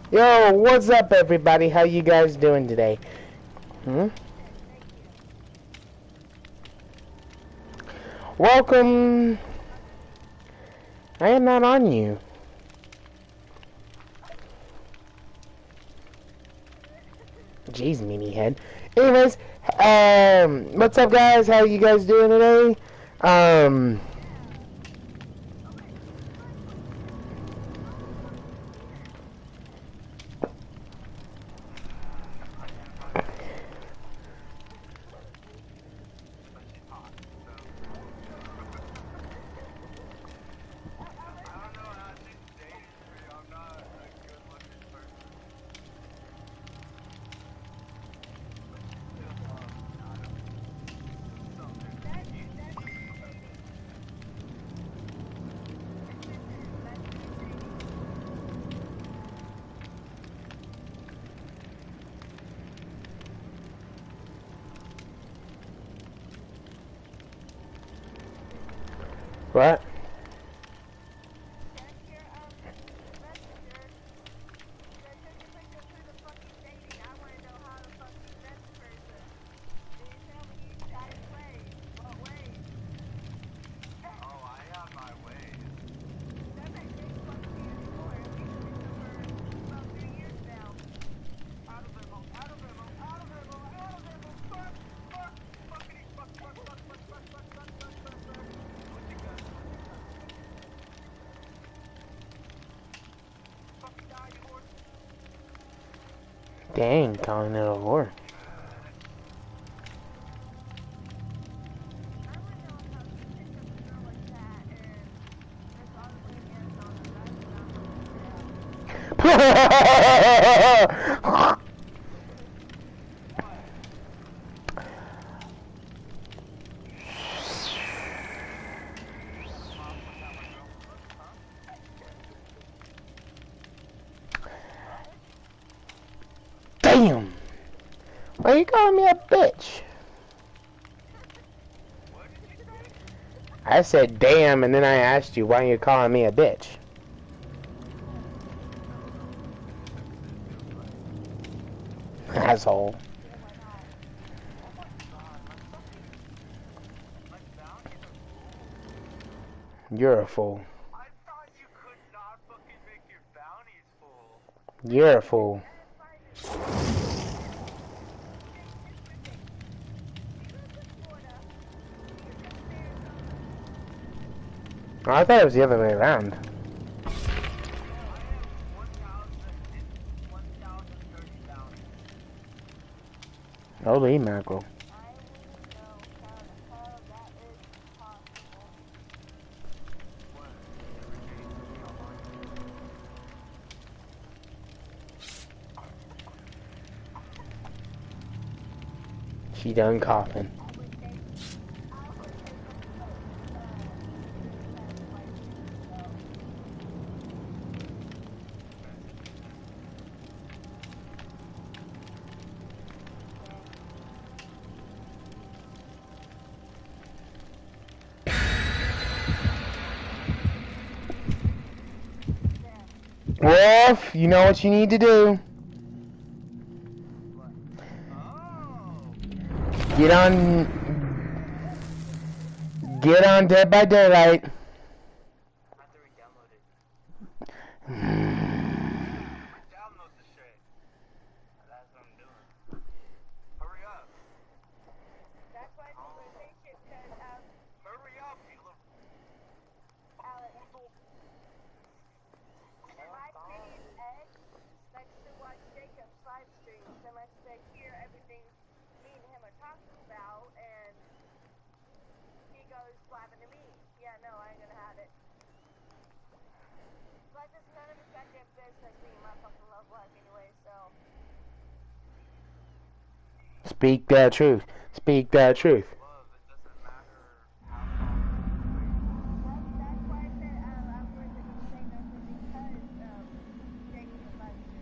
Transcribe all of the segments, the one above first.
Yo, what's up, everybody? How you guys doing today? Welcome. I am not on you. Jeez, meanie head. Anyways, what's up, guys? How you guys doing today? What? Dang, calling it a whore. Damn! Why are you calling me a bitch? I said damn, and then I asked you why you calling me a bitch. Asshole. You're a fool. I thought you could not fucking make your bounties full. You're a fool. Oh, I thought it was the other way around. Holy mackerel. She done coughing. Wolf, you know what you need to do. Get on Dead by Daylight. Download the shit. That's what I'm doing. Hurry up. That's why I do the shit because hurry up, you little my thing is Ed likes to watch Jacob's live streams and likes to hear everything me and him are talking about, and he goes blabbing to me. Yeah, no, I ain't gonna have it. But it's none of his goddamn business being my fucking love life anyway, so. Speak that truth. Speak that truth. Love, it doesn't matter how far away you are. Well, that's why I said I wasn't gonna say nothing because Jacob loves you.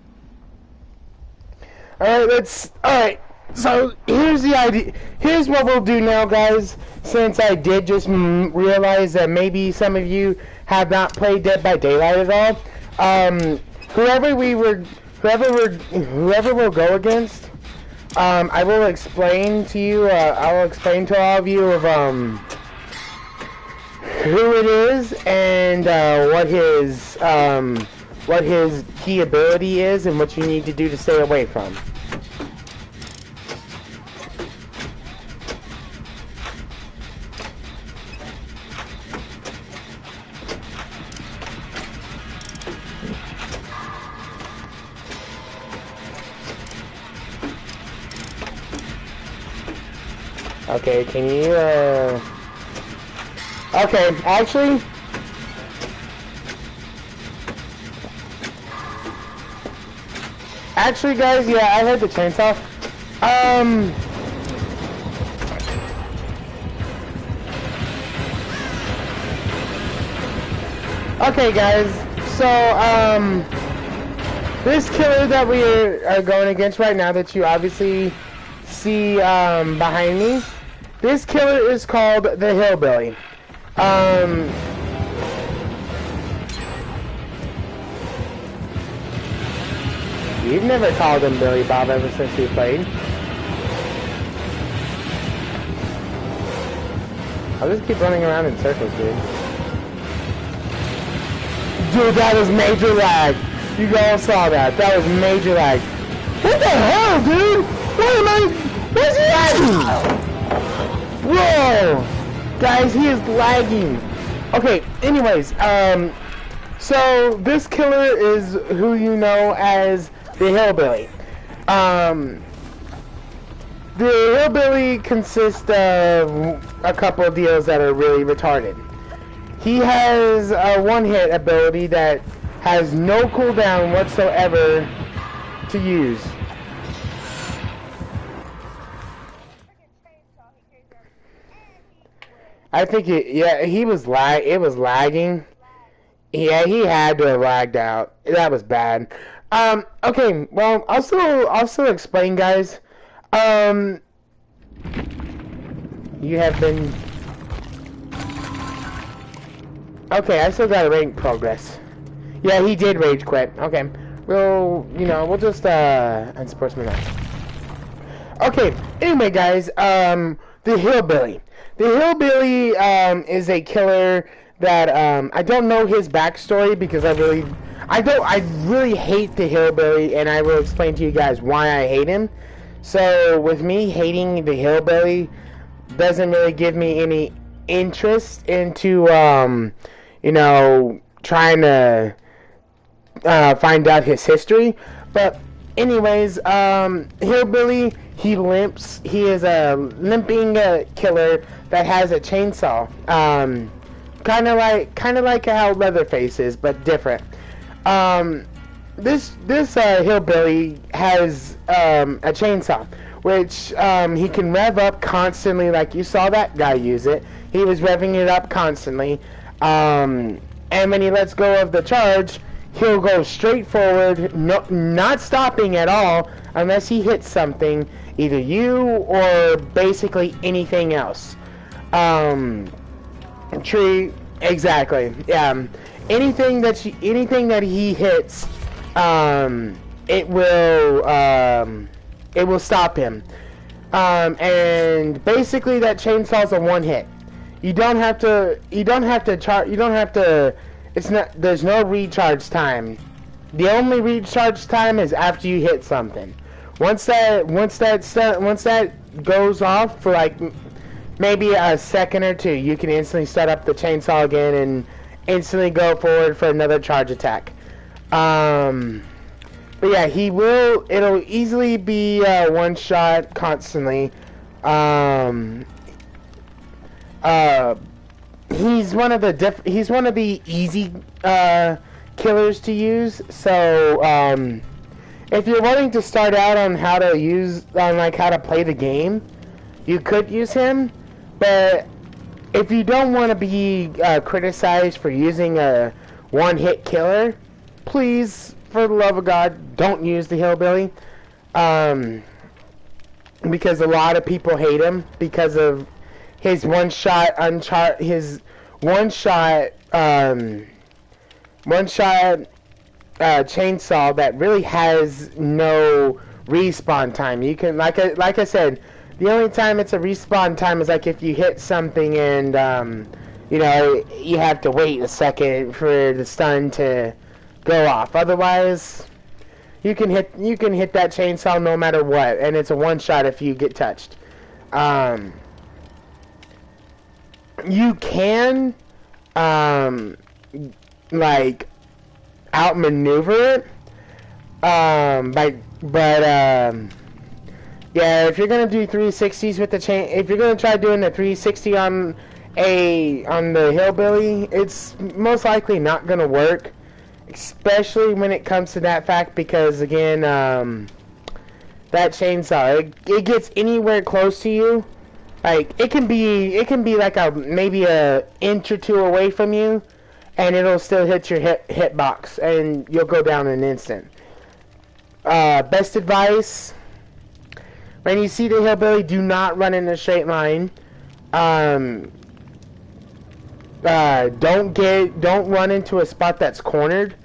Alright, so here's the idea. Here's what we'll do now, guys. Since I did just realize that maybe some of you have not played Dead by Daylight at all. Whoever we were whoever will go against, I will explain to you. I will explain to all of you of who it is and what his key ability is and what you need to do to stay away from. Okay, can you, okay, actually, guys, yeah, I heard the chainsaw. Okay, guys, so, this killer that we are going against right now that you obviously see, behind me, this killer is called the Hillbilly. You've never called him Billy Bob ever since we played. I'll just keep running around in circles, dude. Dude, that was major lag. You guys saw that. That was major lag. What the hell, dude? Where's he at? Whoa! Guys, he is lagging. Okay, anyways, so this killer is who you know as the Hillbilly. The Hillbilly consists of a couple of deals that are really retarded. He has a one-hit ability that has no cooldown whatsoever to use. I think it was lagging. Yeah, he had to have lagged out. That was bad. Okay, well, I'll still explain, guys. You have been... Okay, I still got a rank progress. Yeah, he did rage quit. Okay, we'll just, unsportsman that. Okay, anyway, guys, the Hillbilly. The Hillbilly, is a killer that, I don't know his backstory because I really hate the Hillbilly, and I will explain to you guys why I hate him. So, with me hating the Hillbilly doesn't really give me any interest into, trying to, find out his history. But, anyways, Hillbilly, he limps. He is a limping killer that has a chainsaw. Kind of like how Leatherface is, but different. This Hillbilly has a chainsaw, which he can rev up constantly, like you saw that guy use it. He was revving it up constantly, and when he lets go of the charge, he'll go straight forward, not stopping at all unless he hits something, either you or basically anything else. Tree, exactly. Yeah. Anything that he hits, it will stop him. And basically that chainsaw's a one hit. There's no recharge time. The only recharge time is after you hit something. Once that goes off for like maybe a second or two, you can instantly set up the chainsaw again and instantly go forward for another charge attack. But yeah, it'll easily be one shot constantly. He's one of the easy killers to use. So if you're wanting to start out on how to play the game, you could use him. But if you don't want to be criticized for using a one-hit killer, please, for the love of God, don't use the Hillbilly. Because a lot of people hate him because of his one-shot chainsaw that really has no respawn time. You can, like I said, the only time it's a respawn time is like if you hit something and you know, you have to wait a second for the stun to go off. Otherwise, you can hit that chainsaw no matter what, and it's a one shot if you get touched. You can like outmaneuver it, yeah, if you're gonna do 360s with the chain, if you're gonna try doing the 360 on the hillbilly, it's most likely not gonna work, especially when it comes to that fact, because again, that chainsaw, it gets anywhere close to you, like it can be like maybe a inch or two away from you, and it'll still hit your hitbox, and you'll go down in an instant. Best advice: when you see the hillbilly, do not run in a straight line. Don't run into a spot that's cornered.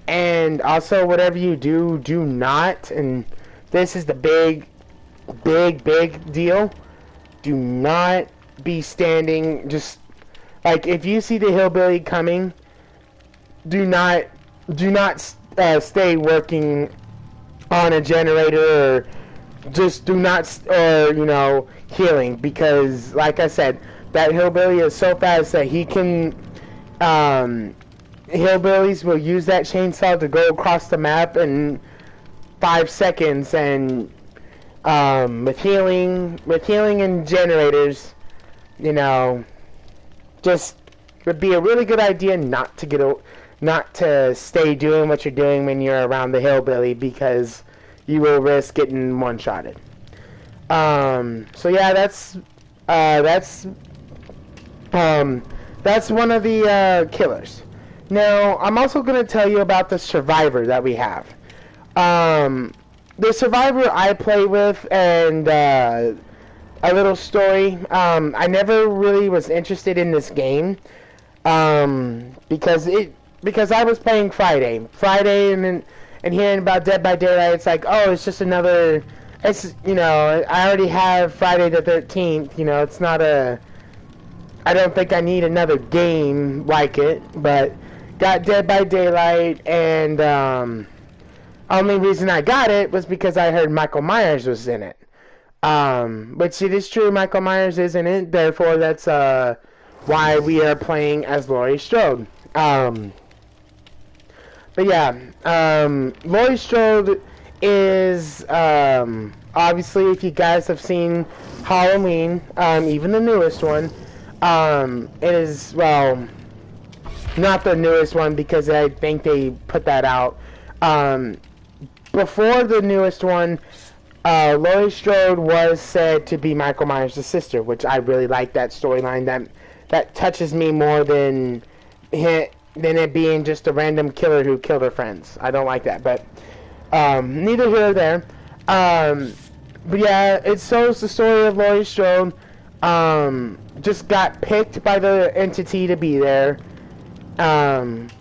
And also, whatever you do, do not, and this is the big deal, do not be standing, just, like, if you see the hillbilly coming, do not stay working on a generator, or just do not, or, you know, healing, because, like I said, that hillbilly is so fast that he can, hillbillies will use that chainsaw to go across the map in 5 seconds, and, with healing and generators, you know, just would be a really good idea not to stay doing what you're doing when you're around the hillbilly, because you will risk getting one-shotted. So yeah, that's one of the killers. Now, I'm also going to tell you about the survivor that we have. The survivor I play with, and a little story. I never really was interested in this game, because I was playing Friday, and hearing about Dead by Daylight. It's like, oh, it's just another. It's, you know, I already have Friday the 13th. You know, it's not a. I don't think I need another game like it, but got Dead by Daylight, and only reason I got it was because I heard Michael Myers was in it. Which it is true, Michael Myers is in it, therefore that's why we are playing as Laurie Strode. But yeah, Laurie Strode is, obviously, if you guys have seen Halloween, even the newest one, it is, well, not the newest one, because I think they put that out. Before the newest one, Laurie Strode was said to be Michael Myers' sister, which I really like that storyline. That touches me more than it being just a random killer who killed her friends. I don't like that, but neither here nor there. But yeah, it shows the story of Laurie Strode. Just got picked by the entity to be there. And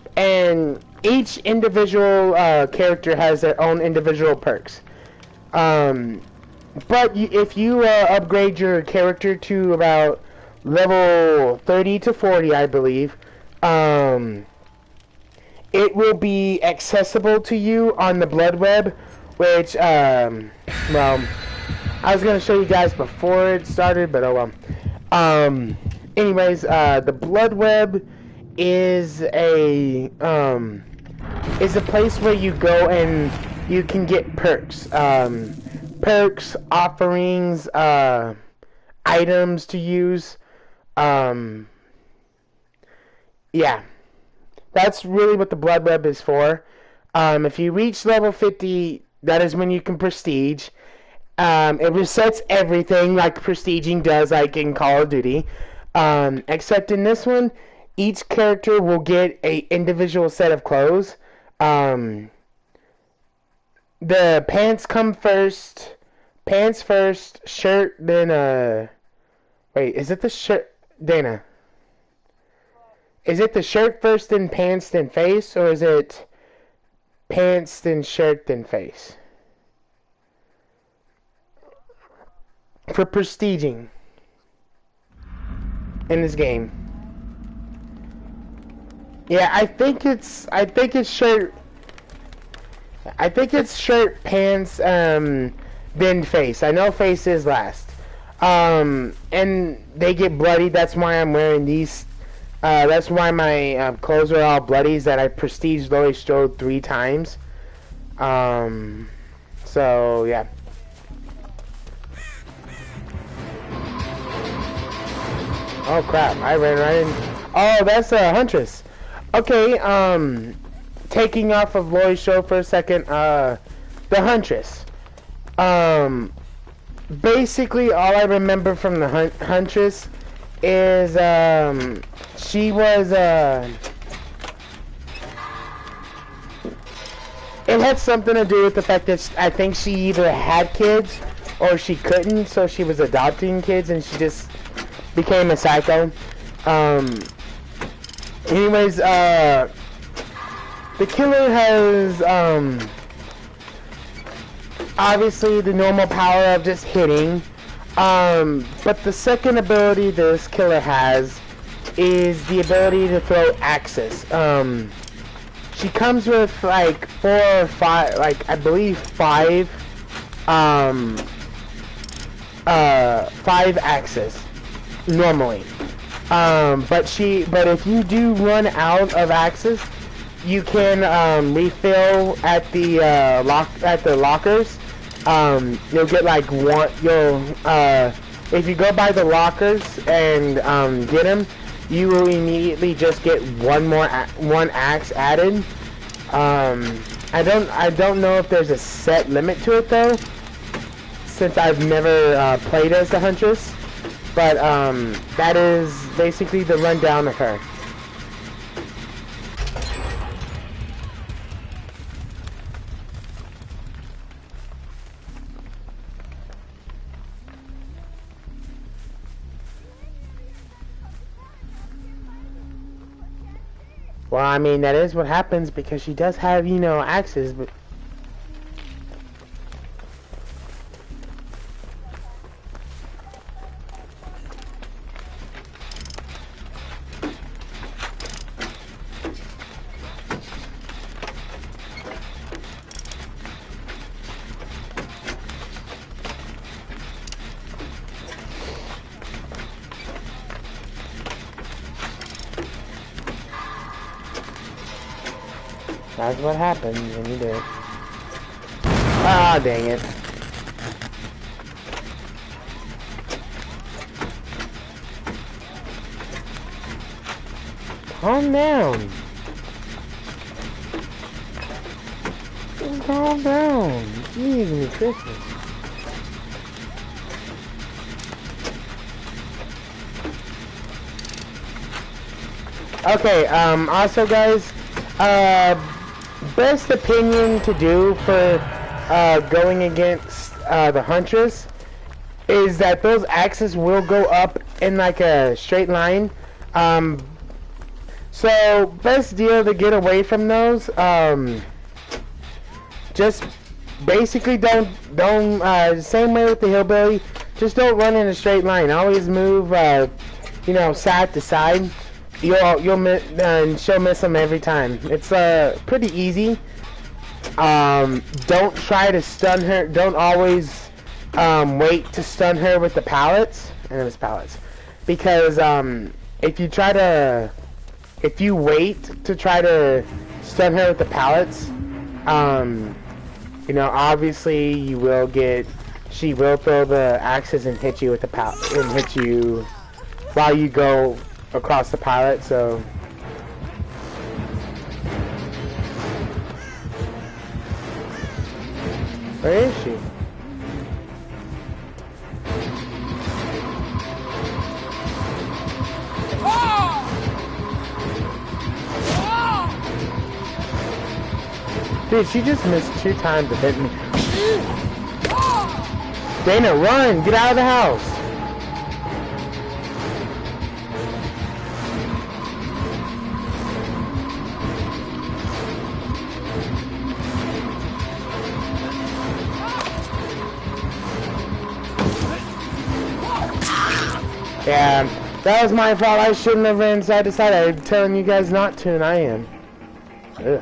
each individual character has their own individual perks. But if you upgrade your character to about level 30 to 40, I believe, it will be accessible to you on the Blood Web, which, well, I was going to show you guys before it started, but oh well. Anyways, the Blood Web is a place where you go and you can get perks. Perks, offerings, items to use. Yeah. That's really what the Blood Web is for. If you reach level 50, that is when you can prestige. It resets everything like prestiging does, like in Call of Duty. Except in this one, each character will get a individual set of clothes. The pants come first. Pants first, shirt, then, wait, is it the shirt? Dana. Is it the shirt first, then pants, then face, or is it pants, then shirt, then face? For prestiging in this game. Yeah, I think it's shirt. I think it's shirt, pants, then face. I know face is last. And they get bloody. That's why I'm wearing these. That's why my clothes are all bloody. Is that I prestige Laurie Strode 3 times. So yeah. Oh crap! I ran right in. Oh, that's a Huntress. Okay. Taking off of Laurie Strode for a second. The Huntress. Basically, all I remember from the Huntress is she was it had something to do with the fact that I think she either had kids or she couldn't, so she was adopting kids and she just became a psycho. Anyways, the killer has obviously the normal power of just hitting, but the second ability this killer has is the ability to throw axes. She comes with like 4 or 5, like I believe 5 axes normally. But if you do run out of axes, you can refill at the lockers. You'll get like one. If you go by the lockers and get them, you will immediately just get one axe added. I don't know if there's a set limit to it though, since I've never played as the Huntress. But that is basically the rundown of her. Well, I mean, that is what happens because she does have, you know, axes, but... That's what happens when you do it. Ah, dang it. Calm down. Just calm down. Jeez, Christmas. Okay, also guys, best opinion to do for going against the Huntress is that those axes will go up in like a straight line. So best deal to get away from those. Just basically don't same way with the hillbilly. Just don't run in a straight line. Always move, you know, side to side. You'll miss, and she'll miss them every time. It's pretty easy. Don't try to stun her. Don't always wait to stun her with the pallets. And it was pallets, because if you wait to try to stun her with the pallets, you know, obviously you will get. She will throw the axes and hit you with the and hit you while you go across the pallet, so where is she? Dude, she just missed 2 times to hit me. Dana, run! Get out of the house! Yeah, that was my fault. I shouldn't have ran side to side. I'm telling you guys not to, and I am. Ugh.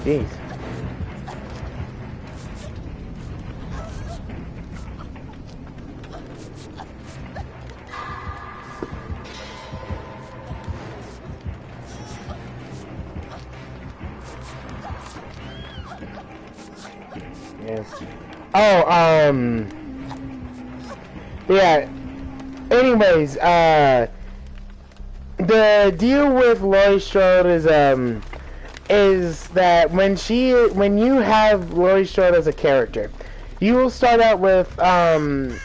Jeez. Yeah. Oh, yeah. Anyways, the deal with Laurie Strode is that when you have Laurie Strode as a character, you will start out with the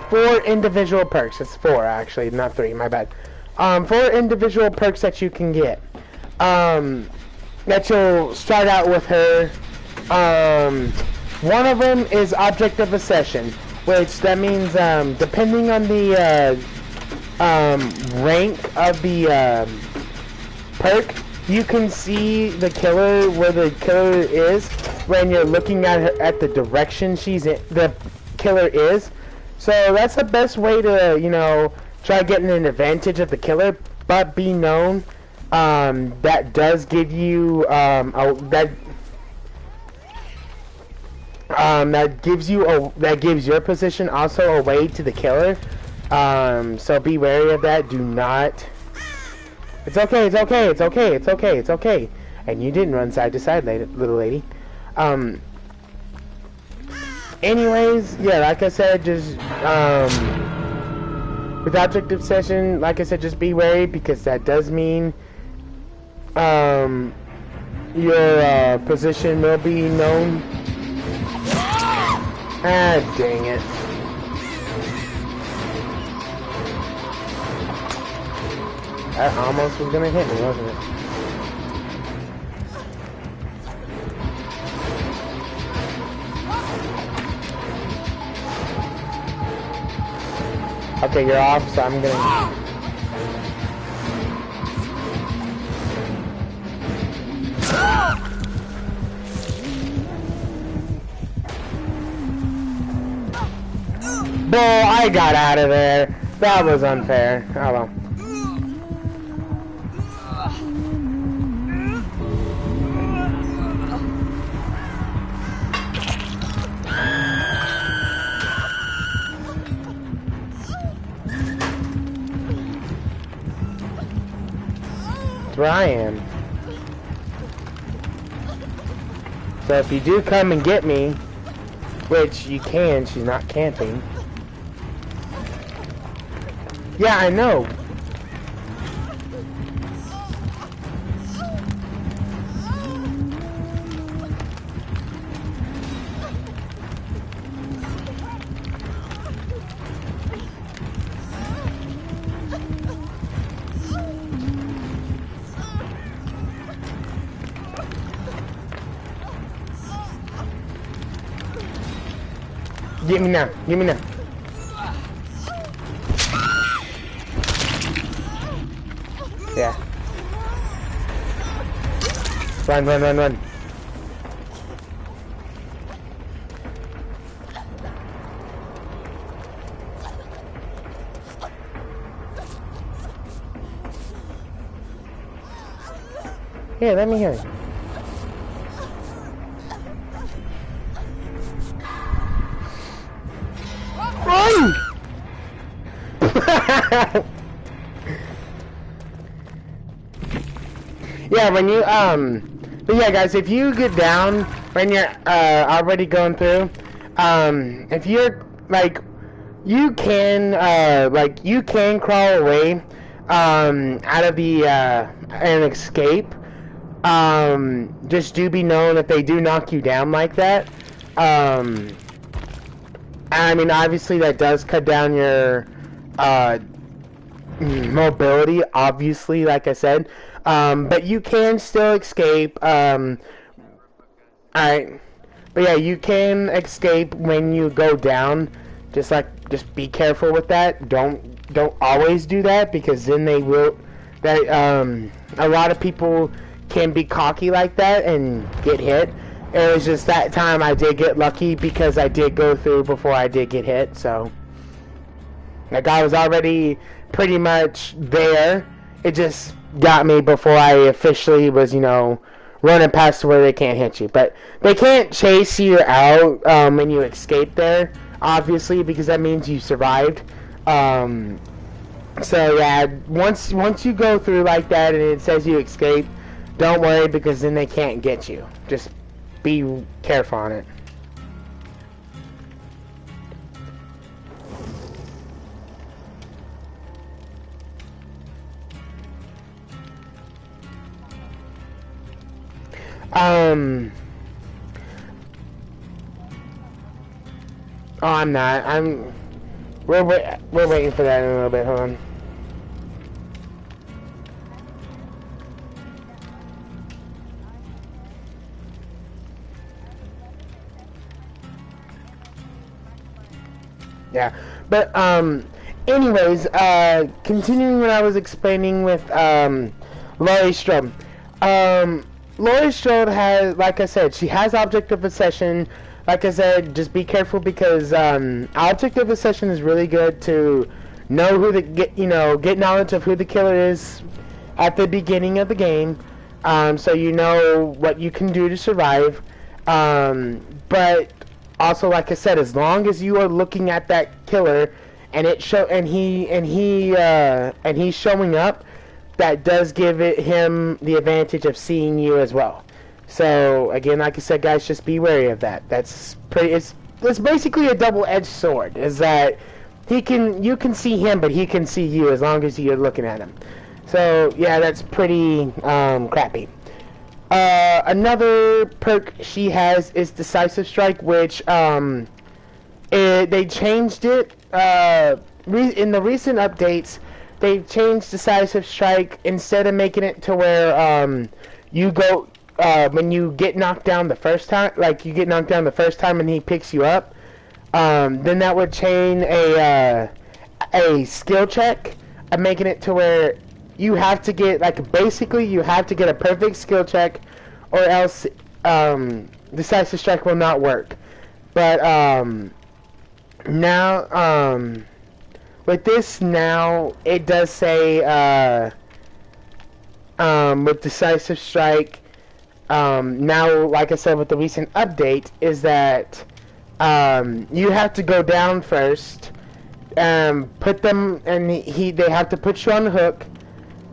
four individual perks. It's four actually, not three. My bad. Four individual perks that you can get. That you'll start out with her. One of them is Object of Obsession, which that means depending on the rank of the perk, you can see the killer where the killer is when you're looking at her at the direction the killer is. So that's the best way to try getting an advantage of the killer, but be known that does give you that gives your position also away to the killer. So be wary of that. Do not. It's okay. It's okay. It's okay. It's okay. It's okay. And you didn't run side to side, little lady. Anyways, yeah, like I said, just with Object Obsession, like I said, just be wary because that does mean your position will be known. Ah, dang it. That almost was gonna hit me, wasn't it? Okay, you're off, so I'm gonna... Bull, I got out of there. That was unfair. Oh well. That's where I am. So if you do come and get me, which you can, she's not camping. Yeah, I know. Get me now. Get me now. Yeah. Run, run, run, run. Here, let me hear it. Run! Yeah, when you, but yeah, guys, if you get down when you're, already going through, if you're, like, you can crawl away, out of the an escape, just do be known that they do knock you down like that. I mean, obviously that does cut down your mobility, obviously, like I said. But you can still escape. Alright. But yeah, you can escape when you go down. Just be careful with that. Don't always do that, because then they will. That a lot of people can be cocky like that and get hit. It was just that time I did get lucky because I did go through before I did get hit. So that guy was already pretty much there. It just got me before I officially was, running past where they can't hit you. But they can't chase you out when you escape there, obviously, because that means you survived. So yeah, once you go through like that and it says you escaped, don't worry, because then they can't get you. Just be careful on it. Oh, I'm not. We're waiting for that in a little bit. Hold on. Yeah, but anyways, continuing what I was explaining with Laurie Strode. Laurie Strode has, like I said, she has object of possession. Like I said, just be careful, because object of possession is really good to know who get knowledge of who the killer is at the beginning of the game, so you know what you can do to survive. But also, like I said, as long as you are looking at that killer and he's showing up, that does give him the advantage of seeing you as well. So again, like I said, guys, just be wary of that. It's basically a double-edged sword. Is that you can see him, but he can see you as long as you're looking at him. So yeah, that's pretty crappy. Another perk she has is Decisive Strike, which they changed it in the recent updates. They changed Decisive Strike. Instead of making it to where you go when you get knocked down the first time, like you get knocked down the first time and he picks you up, then that would chain a skill check, making it to where you have to get, basically you have to get a perfect skill check, or else Decisive Strike will not work. But now with this now, it does say with Decisive Strike, now, like I said, with the recent update, is that you have to go down first, put them, and they have to put you on the hook,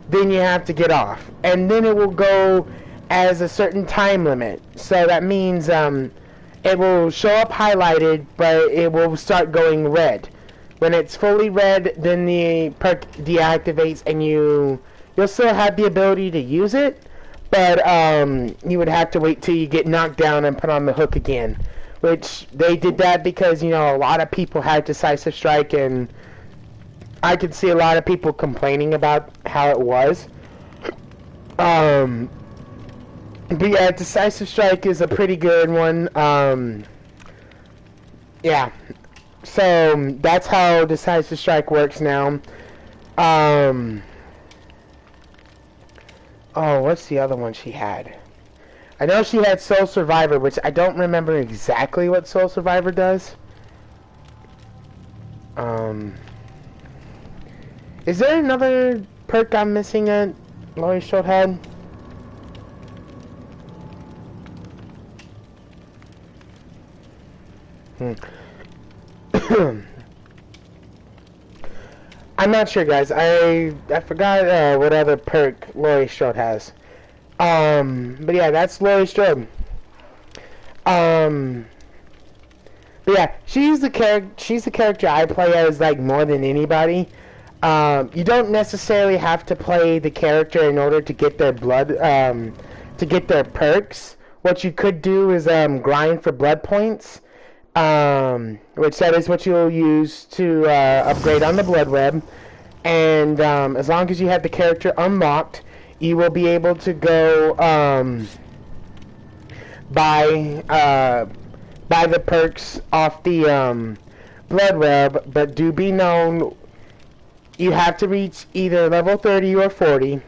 then you have to get off, and then it will go as a certain time limit. So that means it will show up highlighted, but it will start going red. When it's fully red, then the perk deactivates, and you'll still have the ability to use it, but you would have to wait till you get knocked down and put on the hook again. Which they did that because, a lot of people had Decisive Strike, and I could see a lot of people complaining about how it was. But yeah, Decisive Strike is a pretty good one. Yeah. So that's how Decisive Strike works now. Oh, what's the other one she had? I know she had Soul Survivor, which I don't remember exactly what Soul Survivor does. Is there another perk I'm missing that Laurie Strode had? I'm not sure, guys. I forgot what other perk Laurie Strode has. But yeah, that's Laurie Strode. But yeah, she's the character I play as more than anybody. You don't necessarily have to play the character in order to get their blood, to get their perks. What you could do is grind for blood points, which that is what you'll use to upgrade on the blood web. And as long as you have the character unlocked, you will be able to go buy the perks off the blood web. But do be known, you have to reach either level 30 or 40.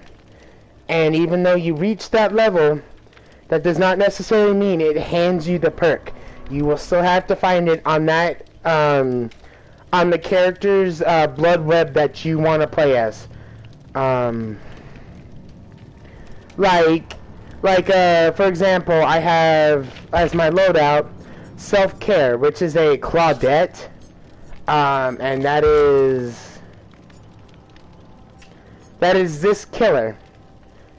And even though you reach that level, that does not necessarily mean it hands you the perk. You will still have to find it on that on the character's blood web that you want to play as. For example, I have as my loadout Self-Care, which is a Claudette, and that is this killer.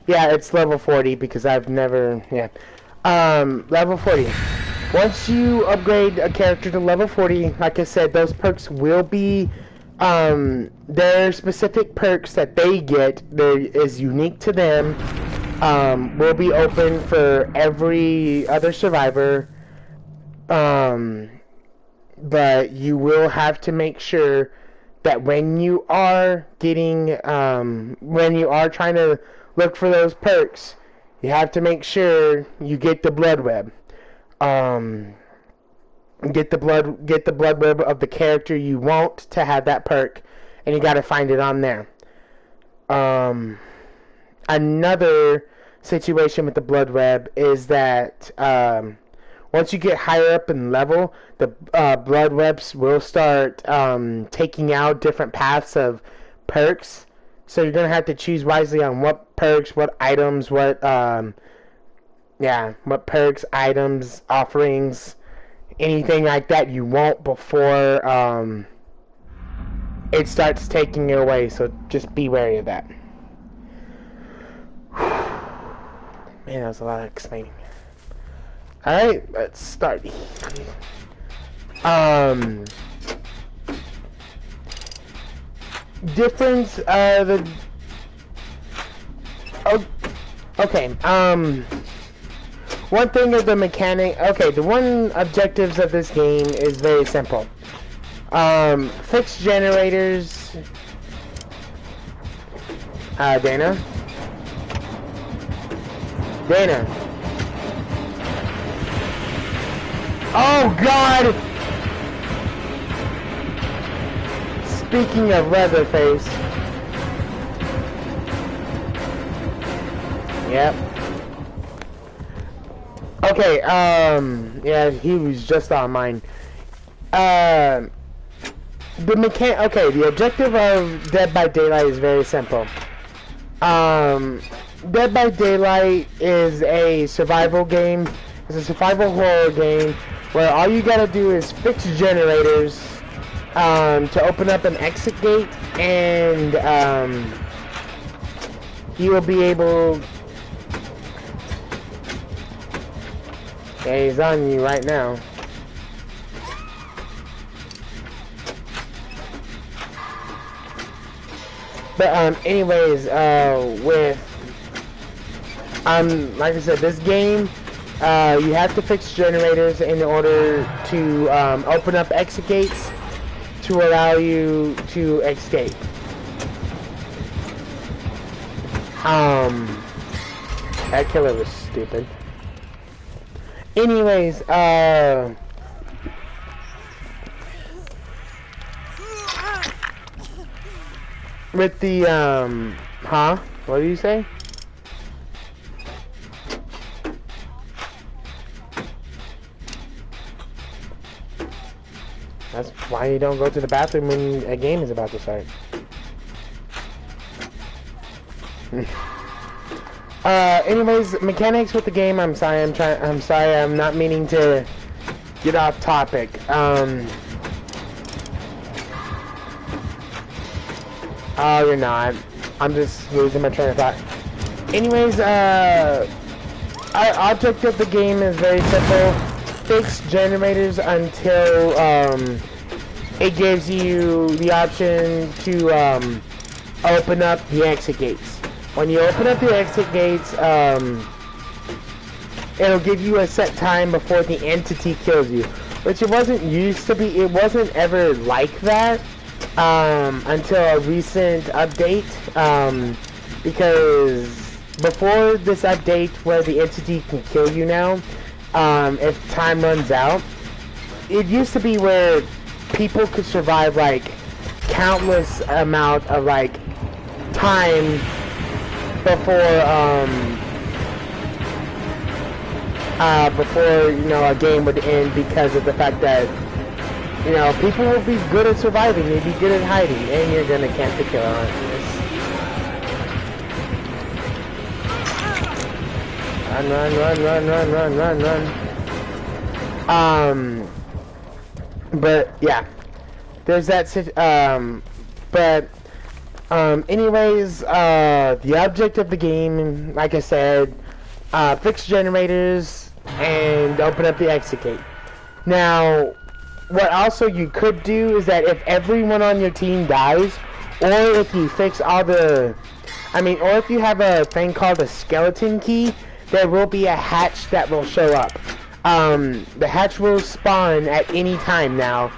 Yeah, it's level 40 because I've never, level 40. Once you upgrade a character to level 40, like I said, those perks will be, their specific perks that they get, that is unique to them, will be open for every other survivor, but you will have to make sure that when you are getting, when you are trying to look for those perks, you have to make sure you get the blood web. Get the blood web of the character you want to have that perk, and you got to find it on there. Another situation with the blood web is that once you get higher up in level, the blood webs will start taking out different paths of perks. So you're gonna have to choose wisely on what perks, what items, what perks, items, offerings, anything like that you want before it starts taking it away. So just be wary of that. Man, that was a lot of explaining. Alright, let's start. Difference, okay, one thing of the mechanic, the one objectives of this game is very simple. Fix generators, Dana? Oh God! Speaking of Leatherface. Yep. Okay, yeah, he was just on mine. The objective of Dead by Daylight is very simple. Dead by Daylight is a survival game. It's a survival horror game where all you gotta do is fix generators to open up an exit gate, and you will be able. Yeah, he's on you right now. But anyways, like I said, this game, you have to fix generators in order to open up exit gates to allow you to escape. That killer was stupid. Anyways, with the, what did you say? That's why you don't go to the bathroom when a game is about to start. Anyways, mechanics with the game. I'm sorry, I'm not meaning to get off topic. Oh, you're not. I'm just losing my train of thought. Anyways, our object of the game is very simple. Fix generators until it gives you the option to open up the exit gates. When you open up the exit gates, it'll give you a set time before the entity kills you, which it wasn't used to be. It wasn't ever like that until a recent update, because before this update where the entity can kill you now, if time runs out, it used to be where people could survive like countless amount of like time before you know a game would end, because of the fact that you know people will be good at surviving, they'd be good at hiding, and you're gonna camp the killer on this. Run. But yeah, there's that. Anyways, the object of the game, like I said, fix generators and open up the exit gate. Now, what also you could do is that if everyone on your team dies, or if you fix all the, or if you have a thing called a skeleton key, there will be a hatch that will show up. The hatch will spawn at any time now.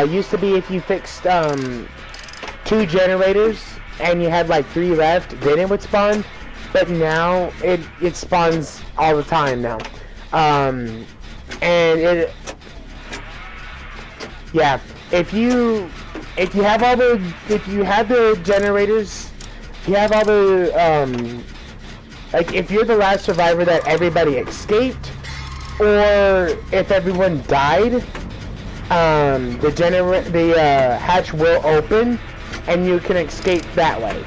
Used to be if you fixed 2 generators and you had like 3 left, then it would spawn. But now it spawns all the time now. Yeah, if you have the generators, if you have all the like if you're the last survivor that everybody escaped, or if everyone died, the hatch will open and you can escape that way.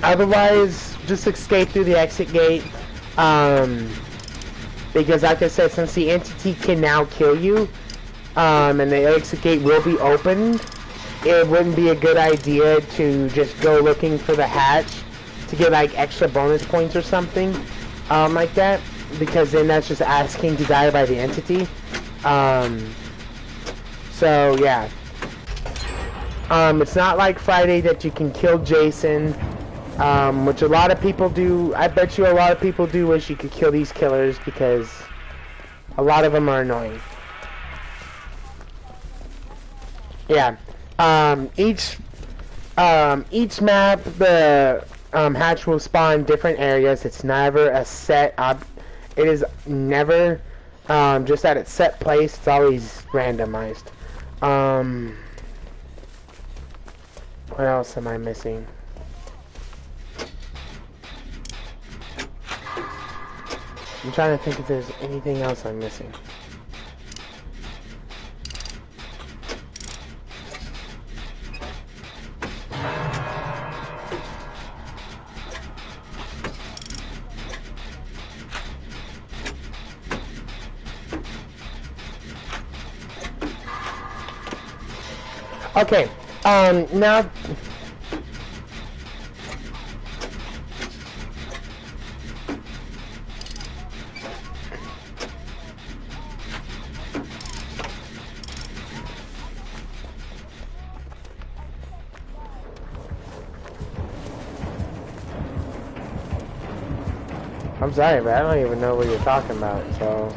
Otherwise, just escape through the exit gate, because like I said, since the entity can now kill you, and the exit gate will be opened, it wouldn't be a good idea to just go looking for the hatch to get like extra bonus points or something like that, because then that's just asking to die by the entity. So yeah, it's not like Friday that you can kill Jason, which a lot of people do. I bet you a lot of people do wish you could kill these killers, because a lot of them are annoying. Yeah, each map, the hatch will spawn different areas. It's never a set up. It is never just at its set place. It's always randomized. What else am I missing? I'm trying to think if there's anything else I'm missing. Okay, now... I'm sorry, but I don't even know what you're talking about, so...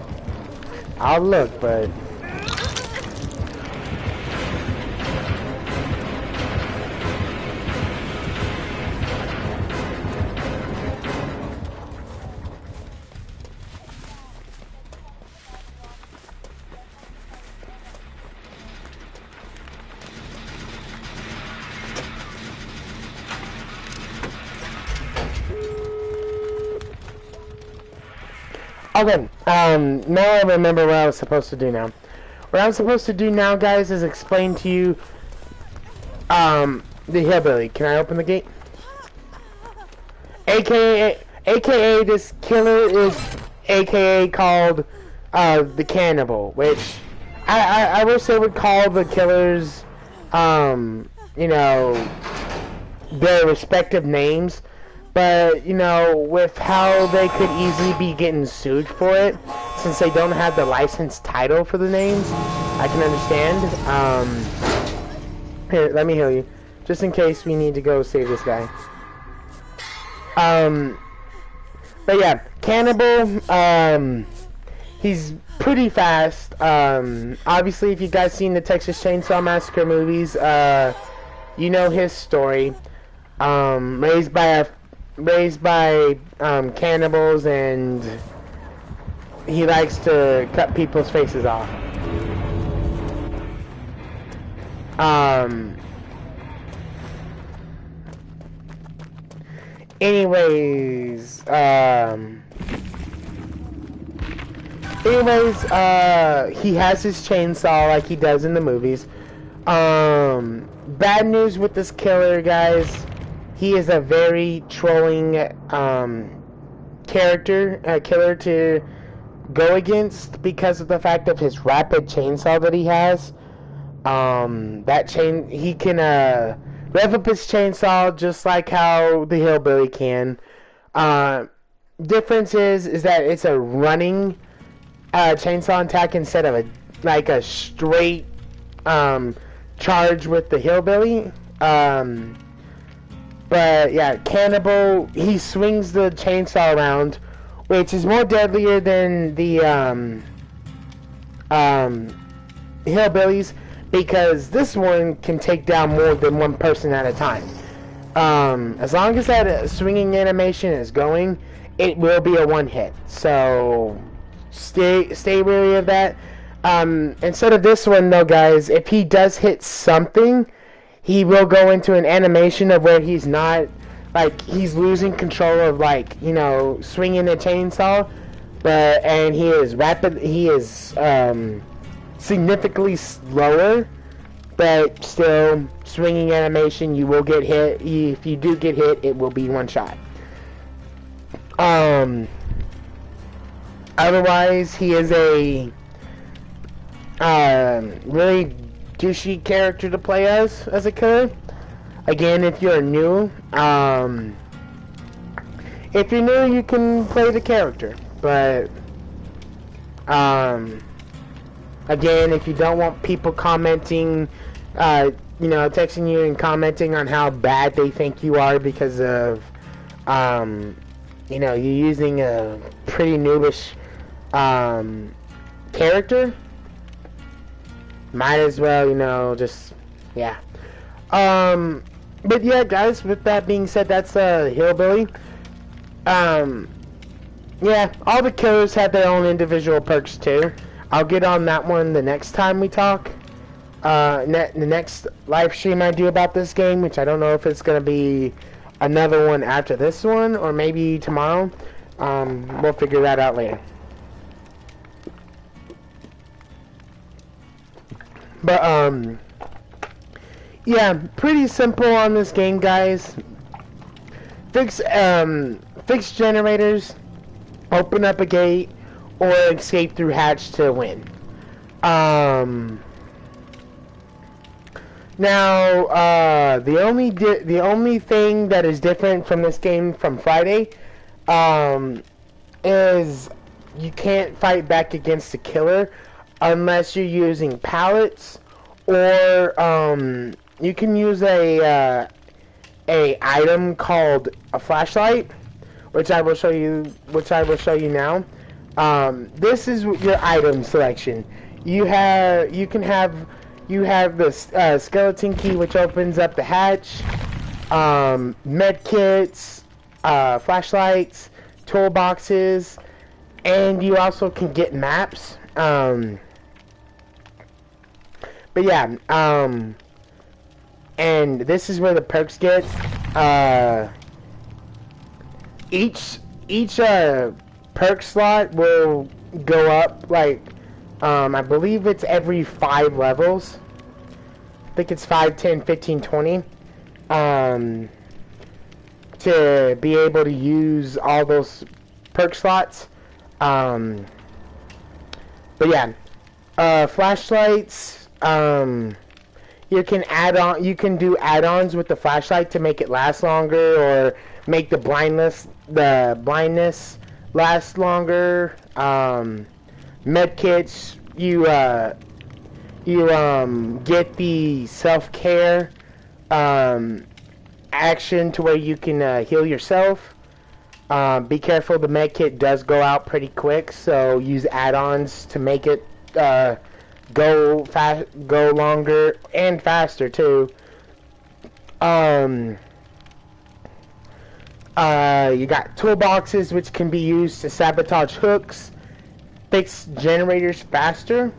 I'll look, but... Okay, now I remember what I was supposed to do now. What I'm supposed to do now, guys, is explain to you, the hillbilly. Can I open the gate? AKA this killer is AKA called, the cannibal, which I wish they would call the killers, you know, their respective names. But, you know, with how they could easily be getting sued for it, since they don't have the licensed title for the names, I can understand. Here, let me heal you. just in case we need to go save this guy. But yeah, Cannibal, he's pretty fast. Obviously, if you guys seen the Texas Chainsaw Massacre movies, you know his story. Raised by cannibals, and he likes to cut people's faces off. Anyways, he has his chainsaw like he does in the movies. Bad news with this killer, guys. He is a very trolling killer to go against because of the fact of his rapid chainsaw that he has. He can rev up his chainsaw just like how the hillbilly can. Difference is that it's a running chainsaw attack instead of a straight charge with the hillbilly. But yeah, Cannibal, he swings the chainsaw around, which is more deadlier than the hillbillies, because this one can take down more than one person at a time. As long as that swinging animation is going, it will be a one hit. So stay wary of that. Instead of this one though, guys, if he does hit something, he will go into an animation of where he's not, like, he's losing control of, like, you know, swinging a chainsaw, and he is significantly slower, but still swinging animation. You will get hit. If you do get hit, it will be one shot. Otherwise, he is a really douchey character to play as a killer. Again, if you're new, you can play the character, but again, if you don't want people commenting, texting you and commenting on how bad they think you are because of, you're using a pretty noobish character, might as well, yeah. But yeah, guys, with that being said, that's Hillbilly. Yeah, all the killers have their own individual perks too. I'll get on that one the next time we talk. The next live stream I do about this game, which I don't know if it's going to be another one after this one, or maybe tomorrow. We'll figure that out later. But, yeah, pretty simple on this game, guys. Fix generators, open up a gate, or escape through hatch to win. Now, the only thing that is different from this game from Friday, is you can't fight back against the killer unless you're using pallets, or you can use a item called a flashlight, which I will show you now. This is your item selection. You have the skeleton key, which opens up the hatch, med kits, flashlights, toolboxes, and you also can get maps. But yeah, and this is where the perks get. Each perk slot will go up, like, I believe it's every 5 levels. I think it's 5, 10, 15, 20. To be able to use all those perk slots. But yeah, flashlights. You can do add-ons with the flashlight to make it last longer, or make the blindness last longer. Med kits, you get the self-care action to where you can heal yourself. Be careful, the med kit does go out pretty quick, so use add-ons to make it go longer and faster too. You got toolboxes which can be used to sabotage hooks, fix generators faster.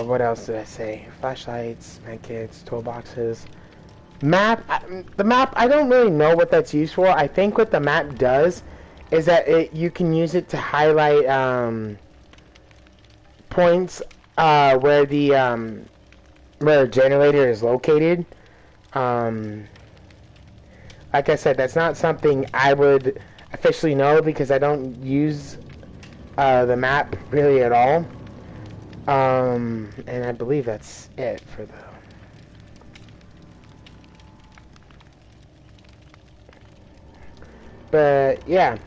What else did I say? Flashlights, medkits, toolboxes. The map, I don't really know what that's used for. I think what the map does is that you can use it to highlight, points, where where a generator is located. Like I said, that's not something I would officially know because I don't use, the map really at all. And I believe that's it for the... But, yeah.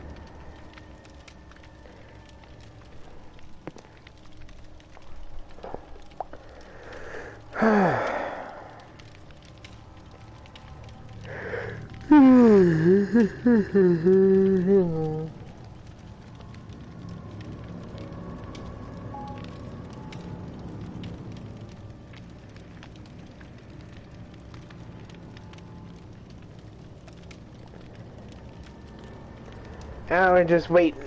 Now we're just waiting.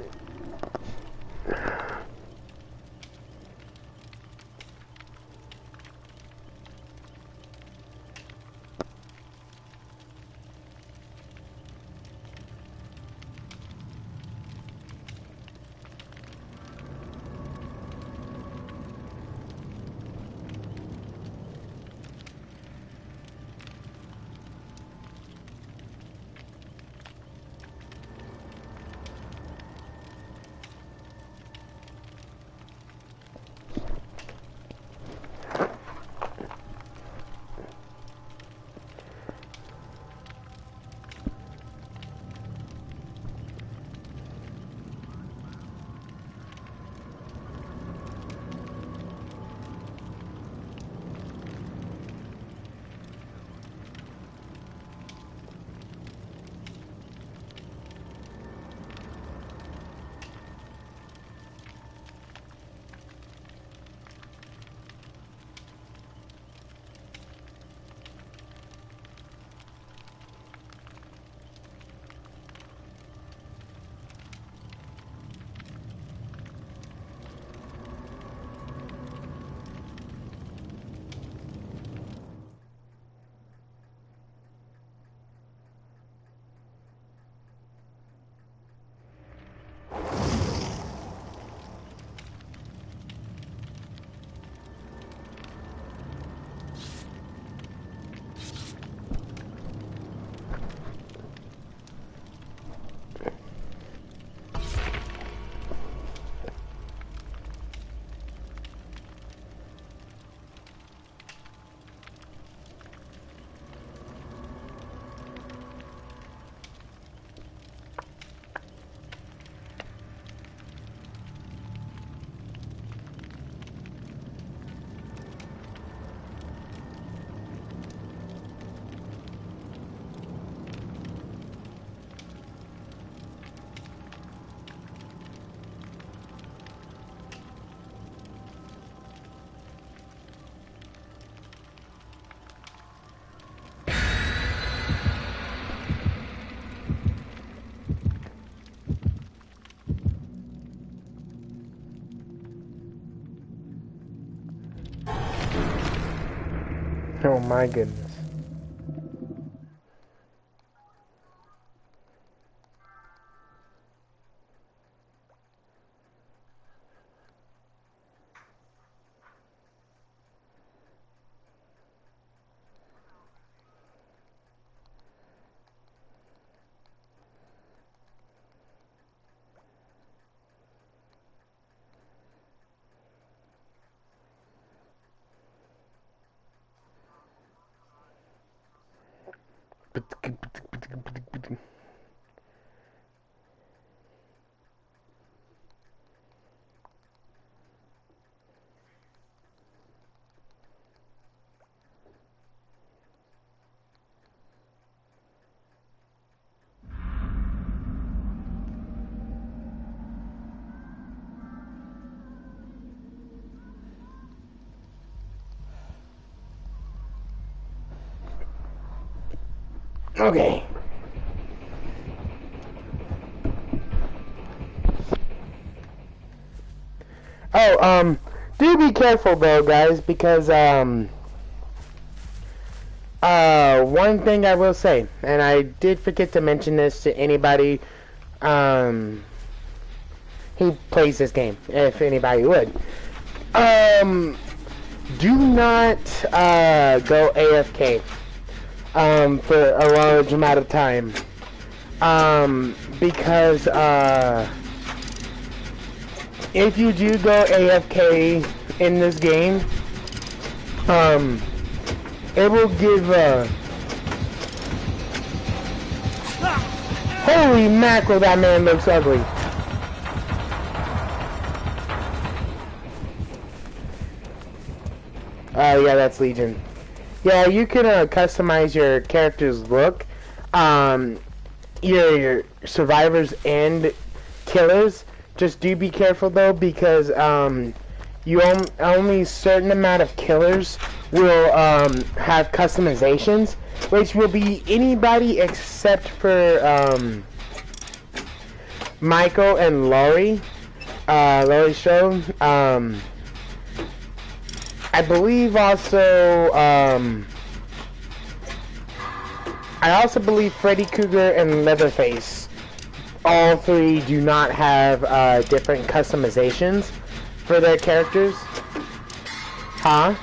Oh my goodness. Okay. Oh, do be careful though, guys, because, one thing I will say, and I did forget to mention this to anybody, who plays this game, if anybody would. Do not, go AFK, for a large amount of time. Because, if you do go AFK in this game, it will give, holy mackerel, that man looks ugly. Yeah, that's Legion. Yeah, you can, customize your character's look, your survivors and killers. Just do be careful though, because, only certain amount of killers will, have customizations, which will be anybody except for, Michael and Laurie, Laurie Strode. I believe also, I also believe Freddy Krueger and Leatherface, all three do not have, different customizations for their characters. Huh?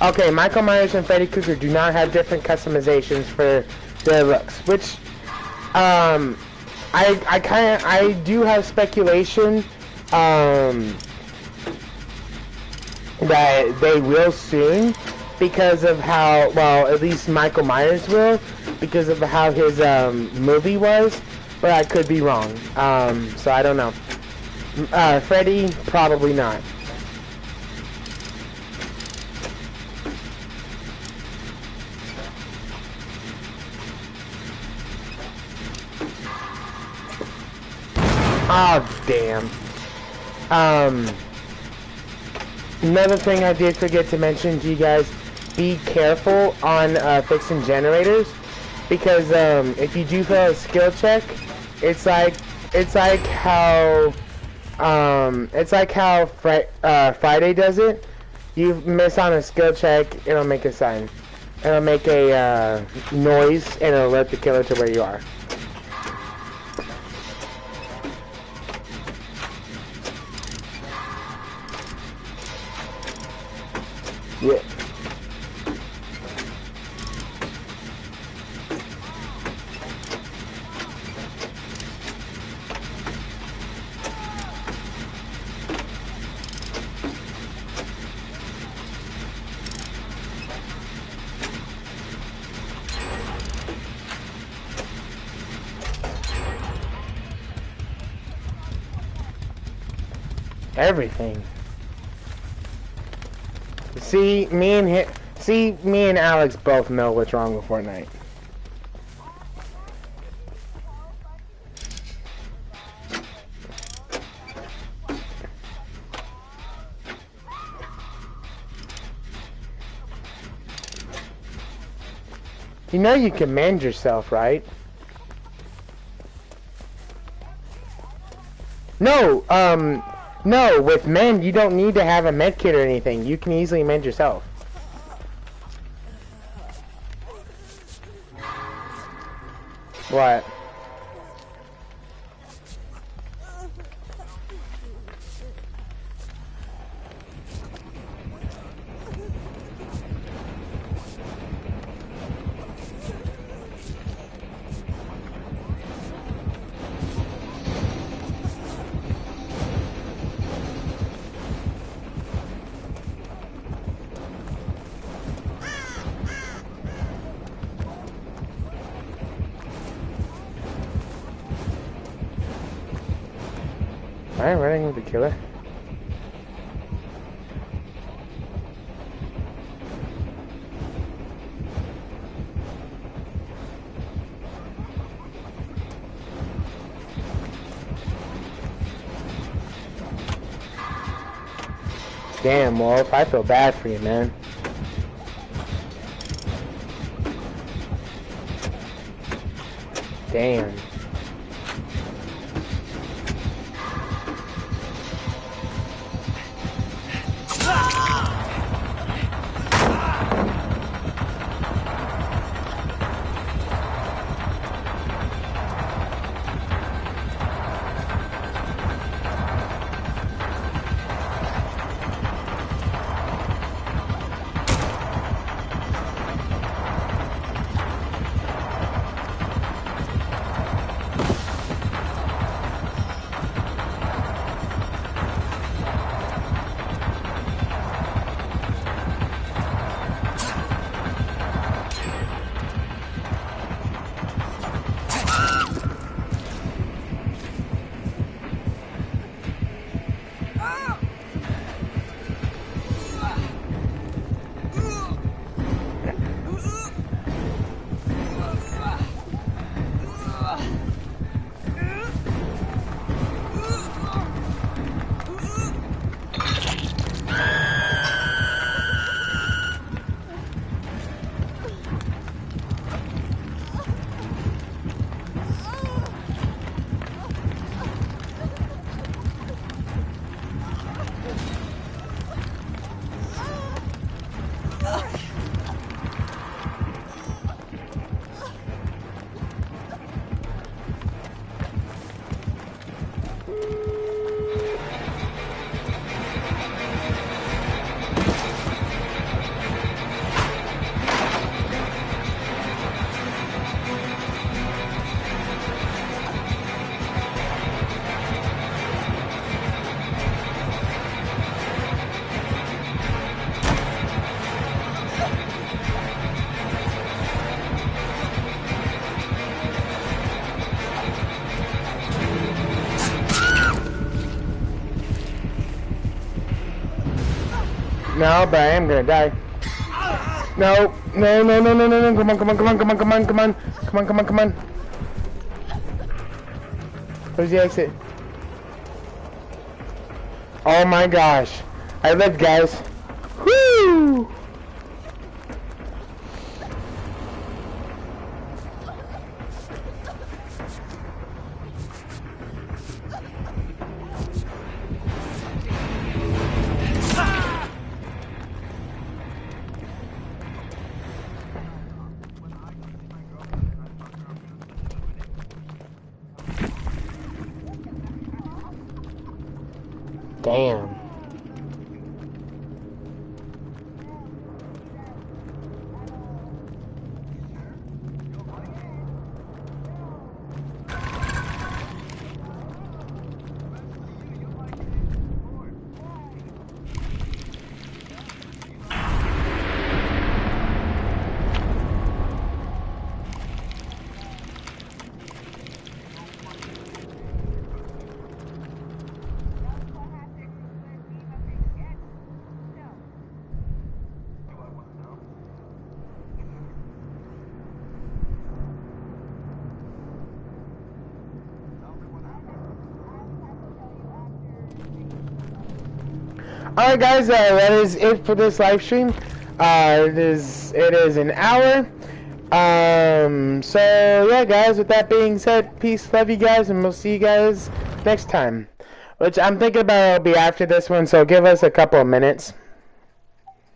Okay, Michael Myers and Freddy Krueger do not have different customizations for their looks, which, I do have speculation, that they will soon, because of how, well, at least Michael Myers will, because of how his, movie was, but I could be wrong, so I don't know. Freddy, probably not. Oh, damn. Another thing I did forget to mention to you guys, be careful on, fixing generators, because, if you do fail a skill check, it's like how Friday does it. You miss on a skill check, it'll make a sign. It'll make a, noise, and it'll alert the killer to where you are. Yeah. Everything. See, me and Alex both know what's wrong with Fortnite. You know you can mend yourself, right? No, no, with mend, you don't need to have a med kit or anything. You can easily mend yourself. What? Am I running with the killer? Damn, Wolf, I feel bad for you, man. Damn. No, but I am gonna die. No, no, no, no, no, no, no, come on, come on, come on, come on, come on, come on, come on, come on, come on. Where's the exit? Oh my gosh. I lived, guys. Woo! Damn. Alright guys, that is it for this live stream. It is an hour. So yeah guys, with that being said, peace, love you guys, and we'll see you guys next time. Which I'm thinking about will be after this one, so give us a couple of minutes.